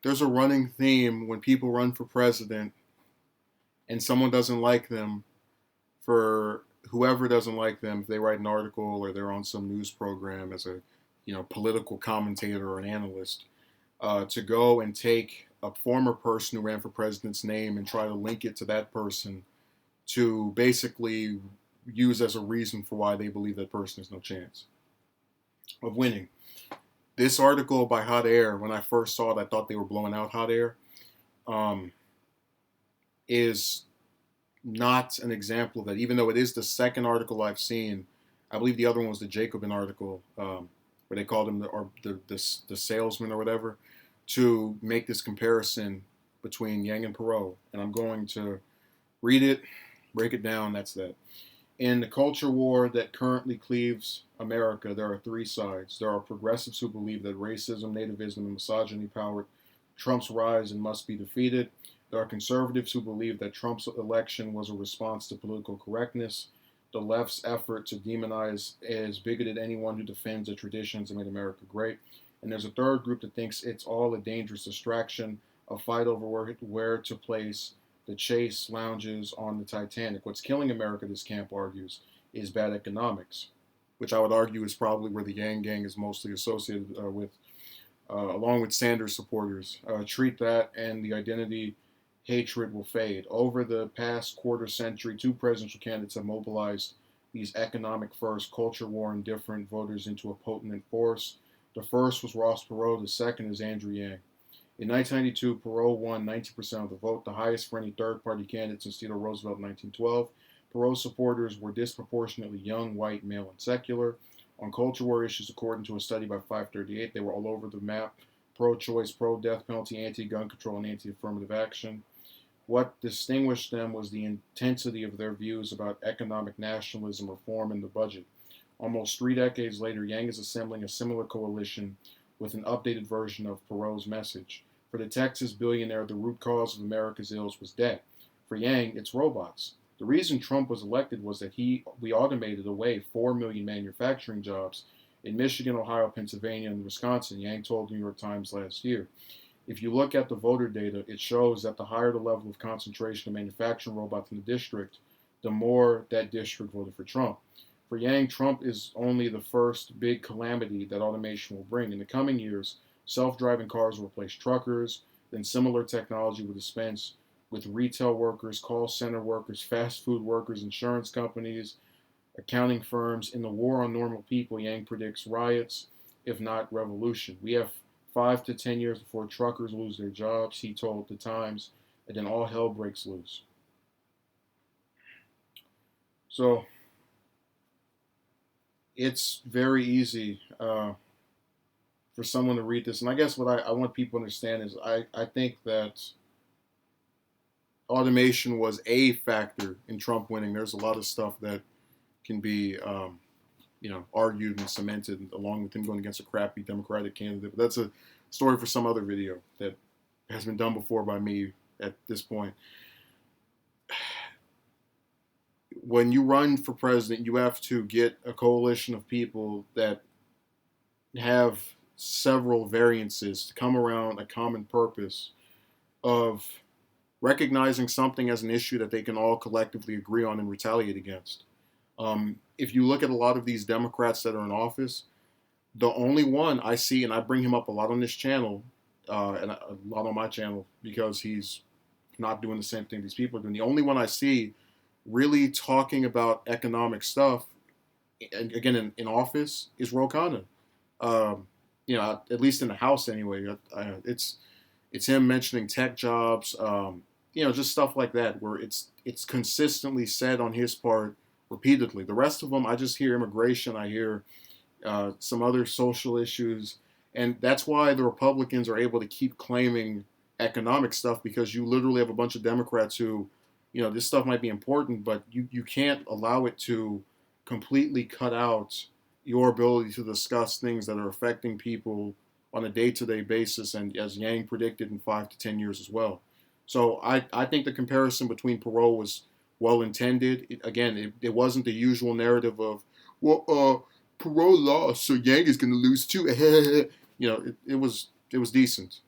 there's a running theme when people run for president and someone doesn't like them, for whoever doesn't like them, if they write an article or they're on some news program as a political commentator or an analyst, to go and take a former person who ran for president's name and try to link it to that person to basically use as a reason for why they believe that person has no chance of winning. This article by Hot Air, when I first saw it, I thought they were blowing out Hot Air, um, is not an example of that, even though it is the second article I've seen. I believe the other one was the Jacobin article, where they called him the salesman or whatever, to make this comparison between Yang and Perot. And I'm going to read it, break it down. That's that. In the culture war that currently cleaves America, there are three sides. There are progressives who believe that racism, nativism, and misogyny powered Trump's rise and must be defeated. There are conservatives who believe that Trump's election was a response to political correctness, the left's effort to demonize as bigoted anyone who defends the traditions that made America great. And there's a third group that thinks it's all a dangerous distraction, a fight over where to place the chase lounges on the Titanic. What's killing America, this camp argues, is bad economics, which I would argue is probably where the Yang Gang is mostly associated with, along with Sanders supporters. Treat that and the identity hatred will fade. Over the past quarter century, two presidential candidates have mobilized these economic first, culture war indifferent voters into a potent force. The first was Ross Perot, the second is Andrew Yang. In 1992, Perot won 90% of the vote, the highest for any third-party candidate since Theodore Roosevelt in 1912. Perot's supporters were disproportionately young, white, male, and secular. On culture war issues, according to a study by 538, they were all over the map: pro-choice, pro-death penalty, anti-gun control, and anti-affirmative action. What distinguished them was the intensity of their views about economic nationalism, reform, and the budget. Almost 3 decades later, Yang is assembling a similar coalition with an updated version of Perot's message. For the Texas billionaire, the root cause of America's ills was debt. For Yang, it's robots. The reason Trump was elected was that we automated away 4 million manufacturing jobs in Michigan, Ohio, Pennsylvania, and Wisconsin, Yang told the New York Times last year. If you look at the voter data, it shows that the higher the level of concentration of manufacturing robots in the district, the more that district voted for Trump. For Yang, Trump is only the first big calamity that automation will bring. In the coming years, self-driving cars will replace truckers, then similar technology will dispense with retail workers, call center workers, fast food workers, insurance companies, accounting firms. In the war on normal people, Yang predicts riots, if not revolution. We have 5 to 10 years before truckers lose their jobs, he told the Times, and then all hell breaks loose. So it's very easy for someone to read this. And I guess what I want people to understand is I think that automation was a factor in Trump winning. There's a lot of stuff that can be argued and cemented along with him going against a crappy Democratic candidate. But that's a story for some other video that has been done before by me at this point. When you run for president, you have to get a coalition of people that have several variances to come around a common purpose of recognizing something as an issue that they can all collectively agree on and retaliate against. If you look at a lot of these Democrats that are in office, the only one I see, and I bring him up a lot on this channel, and a lot on my channel, because he's not doing the same thing these people are doing. The only one I see really talking about economic stuff, and again in office, is Ro Khanna. At least in the House anyway. It's him mentioning tech jobs, just stuff like that, where it's consistently said on his part repeatedly. The rest of them, I just hear immigration, I hear some other social issues, and that's why the Republicans are able to keep claiming economic stuff, because you literally have a bunch of Democrats who, this stuff might be important, but you can't allow it to completely cut out your ability to discuss things that are affecting people on a day-to-day basis, and as Yang predicted, in 5 to 10 years as well. So I think the comparison between Perot was well-intended. It wasn't the usual narrative of, Perot lost, so Yang is going to lose too. It was decent.